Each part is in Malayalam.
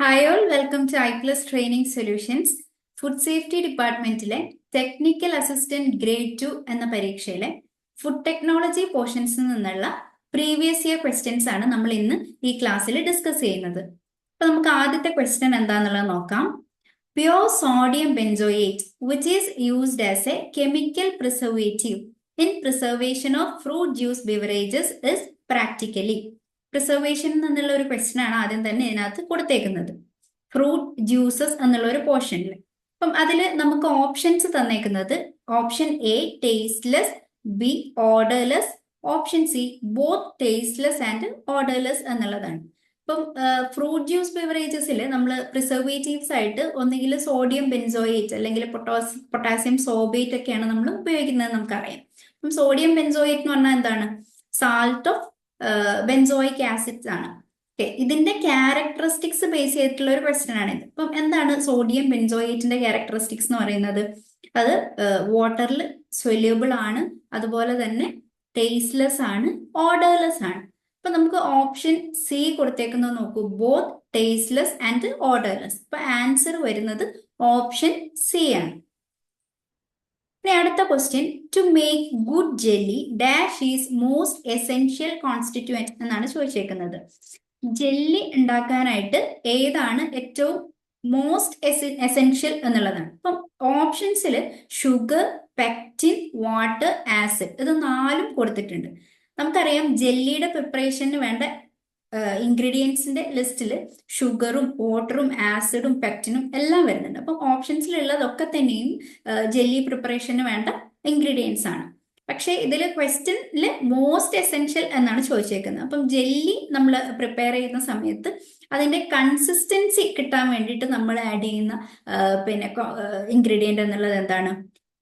Hi all, welcome to I Plus training solutions. Food safety ഡിപ്പാർട്ട്മെന്റിലെ ടെക്നിക്കൽ അസിസ്റ്റന്റ് ഗ്രേഡ് 2 എന്ന പരീക്ഷയിലെ ഫുഡ് ടെക്നോളജി പോർഷൻസിൽ നിന്നുള്ള പ്രീവിയസ് ഇയർ ക്വസ്റ്റ്യൻസ് ആണ് നമ്മൾ ഇന്ന് ഈ ക്ലാസ്സിൽ ഡിസ്കസ് ചെയ്യുന്നത്. അപ്പൊ നമുക്ക് ആദ്യത്തെ ക്വസ്റ്റ്യൻ എന്താന്നുള്ളത് നോക്കാം. Pure sodium benzoate which is used as A chemical preservative in preservation of fruit juice beverages is practically. Preservation എന്നുള്ള ഒരു ക്വസ്റ്റ്യൻ ആണ് ആദ്യം തന്നെ ഇതിനകത്ത് കൊടുത്തേക്കുന്നത്, ഫ്രൂട്ട് ജ്യൂസസ് എന്നുള്ള ഒരു പോർഷനിൽ. അപ്പം അതിൽ നമുക്ക് ഓപ്ഷൻസ് തന്നേക്കുന്നത് option A tasteless, B odourless, option C both tasteless and odourless എന്നുള്ളതാണ്. ഇപ്പം ഫ്രൂട്ട് ജ്യൂസ് ബിവറേജസിൽ നമ്മൾ പ്രിസർവേറ്റീവ്സ് ആയിട്ട് ഒന്നുകിൽ സോഡിയം ബെൻസോയേറ്റ് അല്ലെങ്കിൽ പൊട്ടാസ്യം സോബേറ്റ് ഒക്കെയാണ് നമ്മൾ ഉപയോഗിക്കുന്നത് നമുക്കറിയാം. അപ്പം സോഡിയം ബെൻസോയേറ്റ് എന്ന് പറഞ്ഞാൽ എന്താണ്? സാൾട്ട് ഓഫ് ബെൻസോയിക് ആസിഡ്സ് ആണ്. ഓക്കെ, ഇതിന്റെ ക്യാരക്ടറിസ്റ്റിക്സ് ബേസ് ചെയ്തിട്ടുള്ള ഒരു ക്വസ്റ്റ്യൻ ആണ് ഇത്. അപ്പം എന്താണ് സോഡിയം ബെൻസോയേറ്റിന്റെ ക്യാരക്ടറിസ്റ്റിക്സ് എന്ന് പറയുന്നത്? അത് വാട്ടറിൽ സൊല്യൂബിൾ ആണ്, അതുപോലെ തന്നെ ടേസ്റ്റ്ലെസ് ആണ്, ഓർഡർലെസ് ആണ്. അപ്പൊ നമുക്ക് ഓപ്ഷൻ സി കൊടുത്തേക്കുന്നത് നോക്കൂ, ബോത്ത് ടേസ്റ്റ്ലെസ് ആൻഡ് ഓർഡർലെസ്. അപ്പൊ ആൻസർ വരുന്നത് ഓപ്ഷൻ സി ആണ്. അടുത്ത question, to make good jelly dash is most essential constituent എന്നാണ് ചോദിച്ചേക്കുന്നത്. ജെല്ലി ഉണ്ടാക്കാനായിട്ട് ഏതാണ് ഏറ്റവും മോസ്റ്റ് എസെൻഷ്യൽ എന്നുള്ളതാണ്. അപ്പം ഓപ്ഷൻസിൽ ഷുഗർ, പെക്റ്റിൻ, വാട്ടർ, ആസിഡ് ഇത് 4 കൊടുത്തിട്ടുണ്ട്. നമുക്കറിയാം ജെല്ലിയുടെ പ്രിപ്പറേഷന് വേണ്ട ഇൻഗ്രീഡിയൻസിന്റെ ലിസ്റ്റിൽ ഷുഗറും വാട്ടറും ആസിഡും പെക്റ്റിനും എല്ലാം വരുന്നുണ്ട്. അപ്പം ഓപ്ഷൻസിലുള്ളതൊക്കെ തന്നെയും ജെല്ലി പ്രിപ്പറേഷന് വേണ്ട ഇൻഗ്രീഡിയൻസ് ആണ്. പക്ഷേ ഇതിൽ ക്വസ്റ്റ്യനിൽ മോസ്റ്റ് എസെൻഷ്യൽ എന്നാണ് ചോദിച്ചേക്കുന്നത്. അപ്പം ജെല്ലി നമ്മൾ പ്രിപ്പയർ ചെയ്യുന്ന സമയത്ത് അതിന്റെ കൺസിസ്റ്റൻസി കിട്ടാൻ വേണ്ടിയിട്ട് നമ്മൾ ആഡ് ചെയ്യുന്ന പിന്നെ ഇൻഗ്രീഡിയന്റ് എന്നുള്ളത് എന്താണ്?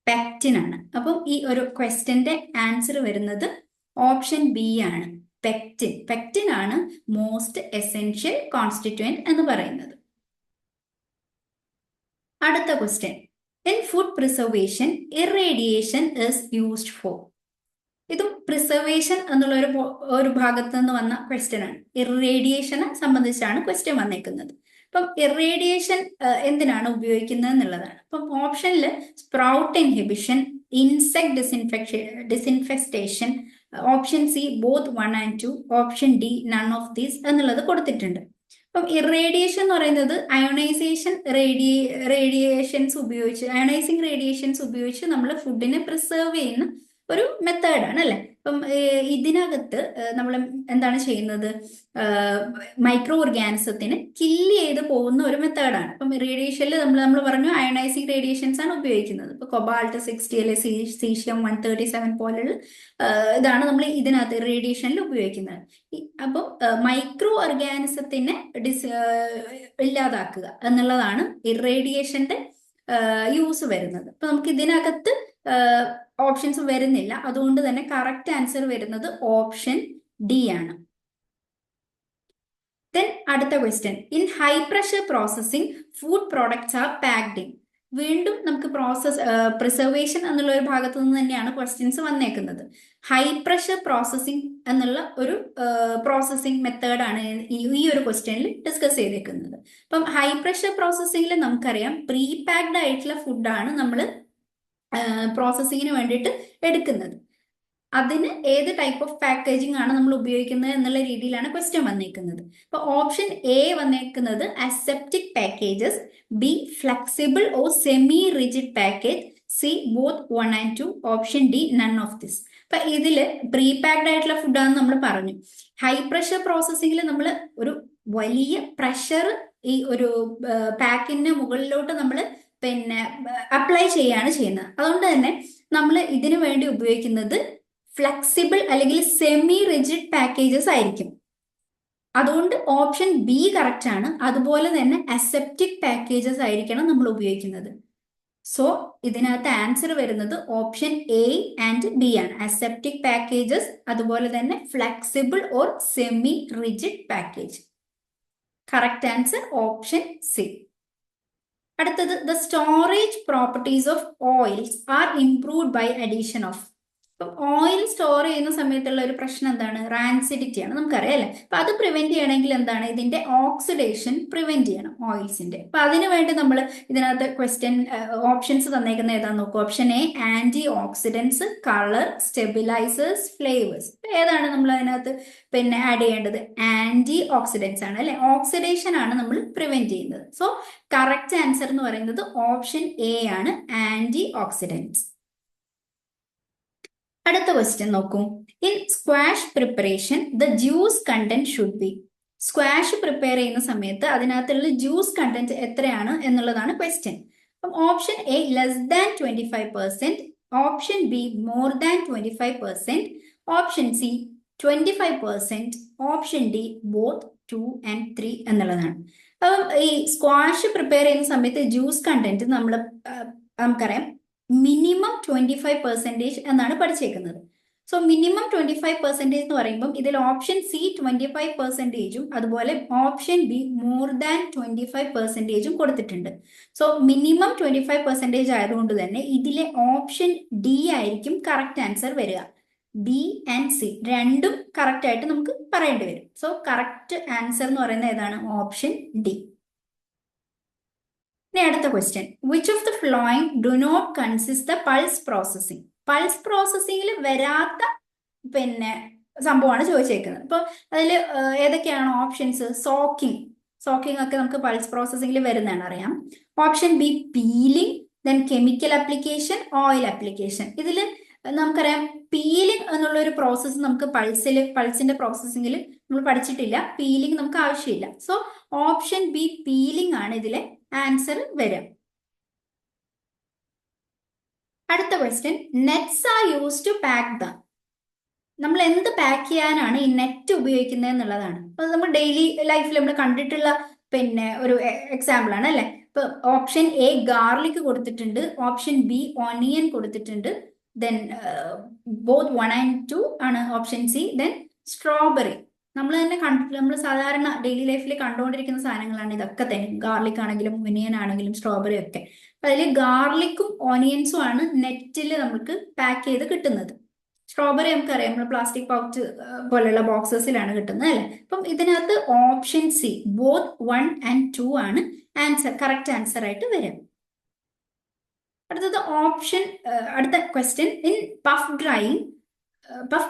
പെക്റ്റിൻ ആണ്. അപ്പം ഈ ഒരു ക്വസ്റ്റ്യന്റെ ആൻസർ വരുന്നത് ഓപ്ഷൻ ബി ആണ്, പെക്റ്റിൻ. പെക്റ്റിൻ ആണ് മോസ്റ്റ് എസെൻഷ്യൽ കോൺസ്റ്റിറ്റ്യൂവന്റ് എന്ന് പറയുന്നത്. അടുത്ത question, in food preservation irradiation is used for. ഇതും പ്രിസർവേഷൻ എന്നുള്ള ഒരു ഭാഗത്ത് നിന്ന് വന്ന ക്വസ്റ്റ്യൻ ആണ്. ഇറേഡിയേഷനെ സംബന്ധിച്ചാണ് ക്വസ്റ്റ്യൻ വന്നേക്കുന്നത്. അപ്പം ഇറേഡിയേഷൻ എന്തിനാണ് ഉപയോഗിക്കുന്നത് എന്നുള്ളതാണ്. അപ്പം ഓപ്ഷനിൽ sprout inhibition, insect disinfestation, option C both 1 and 2, option D none of these എന്നുള്ളത് കൊടുത്തിട്ടുണ്ട്. അപ്പം ഇറേഡിയേഷൻ എന്ന് പറയുന്നത് അയോണൈസേഷൻ റേഡിയേഷൻസ് ഉപയോഗിച്ച്, അയോണൈസിങ് റേഡിയേഷൻസ് ഉപയോഗിച്ച് നമ്മൾ ഫുഡിനെ പ്രിസർവ് ചെയ്യുന്ന ഒരു മെത്തേഡാണ് അല്ലെ. അപ്പം ഇതിനകത്ത് നമ്മൾ എന്താണ് ചെയ്യുന്നത്? മൈക്രോ ഓർഗാനിസത്തിന് കില്ല് ചെയ്ത് പോകുന്ന ഒരു മെത്തേഡാണ്. അപ്പം റേഡിയേഷനിൽ നമ്മൾ പറഞ്ഞു അയണൈസിങ് റേഡിയേഷൻസ് ആണ് ഉപയോഗിക്കുന്നത്. ഇപ്പൊ കൊബാൾട്ട് 60 അല്ലെ സീഷ്യം 137 പോലുള്ള ഇതാണ് നമ്മൾ ഇതിനകത്ത് റേഡിയേഷനിൽ ഉപയോഗിക്കുന്നത്. അപ്പം മൈക്രോ ഓർഗാനിസത്തിനെ ഇല്ലാതാക്കുക എന്നുള്ളതാണ് ഇറേഡിയേഷന്റെ യൂസ് വരുന്നത്. അപ്പൊ നമുക്ക് ഇതിനകത്ത് ഓപ്ഷൻസ് വരുന്നില്ല, അതുകൊണ്ട് തന്നെ കറക്റ്റ് ആൻസർ വരുന്നത് ഓപ്ഷൻ ഡി ആണ്. ദെൻ അടുത്ത question, in high pressure processing food products R packed in. വീണ്ടും നമുക്ക് പ്രിസർവേഷൻ എന്നുള്ള ഒരു ഭാഗത്തു നിന്ന് തന്നെയാണ് ക്വസ്റ്റ്യൻസ് വന്നേക്കുന്നത്. ഹൈ പ്രഷർ പ്രോസസ്സിംഗ് എന്നുള്ള ഒരു പ്രോസസ്സിംഗ് മെത്തേഡാണ് ഈ ഒരു ക്വസ്റ്റ്യനിൽ ഡിസ്കസ് ചെയ്തേക്കുന്നത്. അപ്പം ഹൈ പ്രഷർ പ്രോസസ്സിംഗിൽ നമുക്കറിയാം പ്രീ പാക്ഡ് ആയിട്ടുള്ള ഫുഡാണ് നമ്മൾ പ്രോസസ്സിങ്ങിന് വേണ്ടിയിട്ട് എടുക്കുന്നത്. അതിന് ഏത് ടൈപ്പ് ഓഫ് പാക്കേജിംഗ് ആണ് നമ്മൾ ഉപയോഗിക്കുന്നത് എന്നുള്ള രീതിയിലാണ് ക്വസ്റ്റ്യൻ വന്നേക്കുന്നത്. അപ്പൊ ഓപ്ഷൻ എ വന്നേക്കുന്നത് aseptic packages, B flexible or semi rigid package, C both 1 and 2, option D none of this. അപ്പൊ ഇതില് പ്രീ പാക്ഡ് ആയിട്ടുള്ള ഫുഡാണെന്ന് നമ്മൾ പറഞ്ഞു. ഹൈ പ്രഷർ പ്രോസസ്സിംഗിൽ നമ്മൾ ഒരു വലിയ പ്രഷർ ഈ ഒരു പാക്കിന് മുകളിലോട്ട് നമ്മൾ പിന്നെ അപ്ലൈ ചെയ്യാണ് ചെയ്യുന്നത്. അതുകൊണ്ട് തന്നെ നമ്മൾ ഇതിനു വേണ്ടി ഉപയോഗിക്കുന്നത് ഫ്ലെക്സിബിൾ അല്ലെങ്കിൽ സെമി റിജിഡ് പാക്കേജസ് ആയിരിക്കും. അതുകൊണ്ട് ഓപ്ഷൻ ബി കറക്റ്റ് ആണ്. അതുപോലെ തന്നെ അസെപ്റ്റിക് പാക്കേജസ് ആയിരിക്കണം നമ്മൾ ഉപയോഗിക്കുന്നത്. സോ ഇതിനകത്ത് ആൻസർ വരുന്നത് ഓപ്ഷൻ എ ആൻഡ് ബി ആണ്, അസെപ്റ്റിക് പാക്കേജസ് അതുപോലെ തന്നെ flexible or semi rigid package. Correct answer option C. അടുത്തത്, the storage properties of oils are improved by addition of. ഇപ്പം ഓയിൽ സ്റ്റോർ ചെയ്യുന്ന സമയത്തുള്ള ഒരു പ്രശ്നം എന്താണ്? റാൻസിഡിറ്റിയാണ്, നമുക്കറിയാം അല്ലേ? അപ്പൊ അത് പ്രിവെന്റ് ചെയ്യണമെങ്കിൽ എന്താണ്? ഇതിന്റെ ഓക്സിഡേഷൻ പ്രിവെന്റ് ചെയ്യണം ഓയിൽസിന്റെ. അപ്പൊ അതിനു വേണ്ടി നമ്മൾ ഇതിനകത്ത് ക്വസ്റ്റ്യൻ ഓപ്ഷൻസ് തന്നേക്കുന്ന ഏതാന്ന് നോക്കൂ. Option A antioxidants, colour, stabilisers, flavours. ഏതാണ് നമ്മൾ അതിനകത്ത് പിന്നെ ആഡ് ചെയ്യേണ്ടത്? ആന്റി ഓക്സിഡൻസ് ആണ് അല്ലെ? ഓക്സിഡേഷൻ ആണ് നമ്മൾ പ്രിവെന്റ് ചെയ്യുന്നത്. സോ കറക്റ്റ് ആൻസർ എന്ന് പറയുന്നത് ഓപ്ഷൻ എ ആണ്, ആന്റി ഓക്സിഡൻസ്. അടുത്ത ക്വസ്റ്റ്യൻ നോക്കൂ. In squash preparation the juice content should be. Squash prepare ചെയ്യുന്ന സമയത്ത് അതിനകത്തുള്ള ജ്യൂസ് കണ്ടന്റ് എത്രയാണ് എന്നുള്ളതാണ് ക്വസ്റ്റ്യൻ. അപ്പം option A less than 25%, option be more than 25%, option C 25%, option D both 2 and 3 എന്നുള്ളതാണ്. അപ്പം ഈ സ്ക്വാഷ് പ്രിപ്പയർ ചെയ്യുന്ന സമയത്ത് ജ്യൂസ് കണ്ടന്റ് നമ്മൾ നമുക്കറിയാം മിനിമം 25% എന്നാണ് പഠിച്ചേക്കുന്നത്. സോ മിനിമം 25% എന്ന് പറയുമ്പോൾ ഇതിൽ ഓപ്ഷൻ സി 25%ഉം അതുപോലെ ഓപ്ഷൻ ബി മോർ ദാൻ 25%ഉം കൊടുത്തിട്ടുണ്ട്. സോ മിനിമം 25% ആയതുകൊണ്ട് തന്നെ ഇതിലെ ഓപ്ഷൻ ഡി ആയിരിക്കും കറക്റ്റ് ആൻസർ വരിക. ബി ആൻഡ് സി രണ്ടും കറക്റ്റ് ആയിട്ട് നമുക്ക് പറയേണ്ടി വരും. സോ കറക്റ്റ് ആൻസർ എന്ന് പറയുന്നത് ഏതാണ്? Option D. ഇനി അടുത്ത question. Which of the following do not consist the pulse processing. Pulse പ്രോസസ്സിംഗിൽ വരാത്ത പിന്നെ സംഭവമാണ് ചോദിച്ചേക്കുന്നത്. അപ്പോൾ അതിൽ ഏതൊക്കെയാണ് ഓപ്ഷൻസ്? സോക്കിംഗ് ഒക്കെ നമുക്ക് പൾസ് പ്രോസസ്സിംഗിൽ വരുന്നതാണ്, അറിയാം. Option B peeling, then chemical application, oil application. ഇതിൽ നമുക്കറിയാം പീലിംഗ് എന്നുള്ള ഒരു പ്രോസസ്സ് നമുക്ക് പൾസിന്റെ പ്രോസസ്സിംഗിൽ നമ്മൾ പഠിച്ചിട്ടില്ല. പീലിംഗ് നമുക്ക് ആവശ്യമില്ല. സോ ഓപ്ഷൻ ബി പീലിംഗ് ആണ് ഇതിലെ ആൻസർ വരാം. അടുത്ത question. Nets are use to pack the. നമ്മൾ എന്ത് പാക്ക് ചെയ്യാനാണ് ഈ നെറ്റ് ഉപയോഗിക്കുന്നത് എന്നുള്ളതാണ്. അപ്പൊ നമ്മൾ ഡെയിലി ലൈഫിൽ നമ്മൾ കണ്ടിട്ടുള്ള പിന്നെ ഒരു എക്സാമ്പിൾ ആണ് അല്ലെ? ഇപ്പൊ ഓപ്ഷൻ എ ഗാർലിക് കൊടുത്തിട്ടുണ്ട്, ഓപ്ഷൻ ബി ഓണിയൻ കൊടുത്തിട്ടുണ്ട്, ദെൻ ബോത്ത് 1 and 2 ആണ് ഓപ്ഷൻ സി, ദെൻ സ്ട്രോബെറി. നമ്മൾ തന്നെ നമ്മൾ സാധാരണ ഡെയിലി ലൈഫിൽ കണ്ടുകൊണ്ടിരിക്കുന്ന സാധനങ്ങളാണ് ഇതൊക്കെ തന്നെ. ഗാർലിക് ആണെങ്കിലും ഒനിയൻ ആണെങ്കിലും സ്ട്രോബെറി ഒക്കെ. അപ്പൊ അതിൽ ഗാർലിക്കും ഓനിയൻസും ആണ് നെറ്റിൽ നമുക്ക് പാക്ക് ചെയ്ത് കിട്ടുന്നത്. സ്ട്രോബെറി നമുക്കറിയാം നമ്മൾ പ്ലാസ്റ്റിക് പൗച്ച് പോലെയുള്ള ബോക്സസിലാണ് കിട്ടുന്നത് അല്ലെ? അപ്പം ഇതിനകത്ത് ഓപ്ഷൻ സി ബോത്ത് 1 and 2 ആണ് ആൻസർ, കറക്റ്റ് ആൻസർ ആയിട്ട് വരും. അടുത്തത് അടുത്ത question. In puff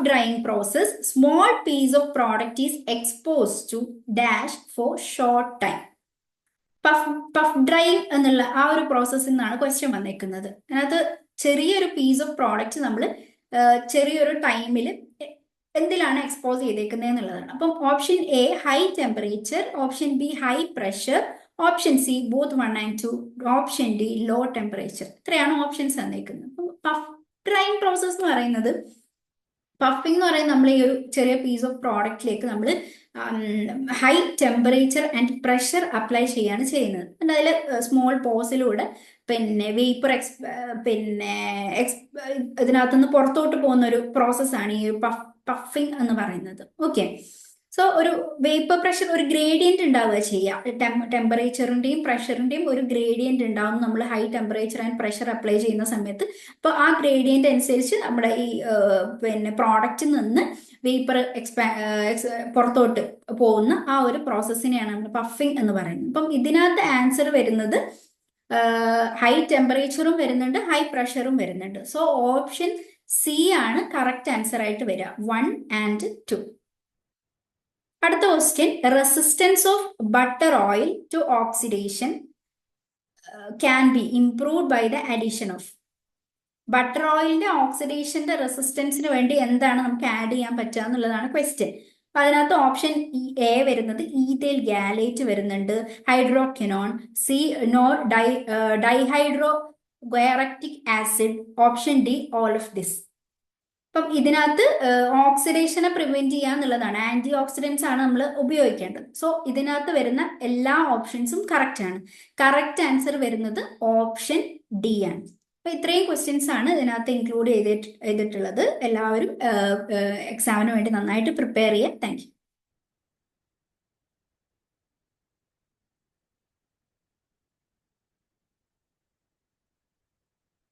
drying process, small piece of product is exposed to dash for short time. Puff drying എന്നുള്ള ആ ഒരു പ്രോസസ്സിൽ നിന്നാണ് ക്വസ്റ്റ്യൻ വന്നേക്കുന്നത്. അതിനകത്ത് ചെറിയൊരു പീസ് ഓഫ് പ്രോഡക്റ്റ് നമ്മൾ ചെറിയൊരു ടൈമിൽ എന്തിലാണ് എക്സ്പോസ് ചെയ്തേക്കുന്നത് എന്നുള്ളതാണ്. അപ്പം option A high temperature, option B high pressure, option C both 1 and 2, option D low temperature. ഇത്രയാണ് ഓപ്ഷൻസ് തന്നേക്കുന്നത്. അപ്പം പഫ് ഡ്രൈയിങ് പ്രോസസ് എന്ന് പറയുന്നത്, പഫിംഗ് എന്ന് പറയുന്നത് നമ്മൾ ഈ ഒരു ചെറിയ പീസ് ഓഫ് പ്രോഡക്റ്റിലേക്ക് നമ്മൾ high temperature and pressure apply ചെയ്യാണ് ചെയ്യുന്നത്. പിന്നെ അതിൽ സ്മോൾ പോസിലൂടെ പിന്നെ വേപ്പർ ഇതിനകത്തുനിന്ന് പുറത്തോട്ട് പോകുന്ന ഒരു പ്രോസസ്സാണ് ഈ പഫിംഗ് എന്ന് പറയുന്നത്. ഓക്കെ. സോ ഒരു വേപ്പർ പ്രഷർ, ഒരു ഗ്രേഡിയന്റ് ഉണ്ടാവുക ചെയ്യുക. ടെമ്പറേച്ചറിന്റെയും പ്രഷറിന്റെയും ഒരു ഗ്രേഡിയന്റ് ഉണ്ടാവും നമ്മൾ high temperature and pressure apply ചെയ്യുന്ന സമയത്ത്. അപ്പോൾ ആ ഗ്രേഡിയന്റ് അനുസരിച്ച് നമ്മുടെ ഈ പിന്നെ പ്രോഡക്റ്റിൽ നിന്ന് വേപ്പർ പുറത്തോട്ട് പോകുന്ന ആ ഒരു പ്രോസസ്സിനെയാണ് നമ്മൾ പഫിംഗ് എന്ന് പറയുന്നത്. അപ്പം ഇതിനകത്ത് ആൻസർ വരുന്നത് ഹൈ ടെമ്പറേച്ചറും വരുന്നുണ്ട്, ഹൈ പ്രഷറും വരുന്നുണ്ട്. സോ ഓപ്ഷൻ സി ആണ് കറക്റ്റ് ആൻസർ ആയിട്ട് വരിക, 1 and 2. അടുത്ത question. Resistance of butter oil to oxidation can be improved by the addition of. Butter ഓയിലിന്റെ ഓക്സിഡേഷന്റെ റെസിസ്റ്റൻസിന് വേണ്ടി എന്താണ് നമുക്ക് ആഡ് ചെയ്യാൻ പറ്റുക എന്നുള്ളതാണ് ക്വസ്റ്റ്യൻ. അപ്പൊ അതിനകത്ത് ഓപ്ഷൻ എ വരുന്നത് ഈഥൈൽ ഗാലേറ്റ് വരുന്നുണ്ട്, hydroquinone, C dihydro guaiaretic acid, option D all of this. അപ്പം ഇതിനകത്ത് ഓക്സിഡേഷനെ പ്രിവെന്റ് ചെയ്യുക എന്നുള്ളതാണ്, ആന്റി ഓക്സിഡൻസ് ആണ് നമ്മൾ ഉപയോഗിക്കേണ്ടത്. സോ ഇതിനകത്ത് വരുന്ന എല്ലാ ഓപ്ഷൻസും കറക്റ്റ് ആണ്. കറക്റ്റ് ആൻസർ വരുന്നത് ഓപ്ഷൻ ഡി ആണ്. അപ്പൊ ഇത്രയും ക്വസ്റ്റ്യൻസ് ആണ് ഇതിനകത്ത് ഇൻക്ലൂഡ് ചെയ്തിട്ടുള്ളത്. എല്ലാവരും എക്സാമിന് വേണ്ടി നന്നായിട്ട് പ്രിപ്പയർ ചെയ്യുക. Thank you.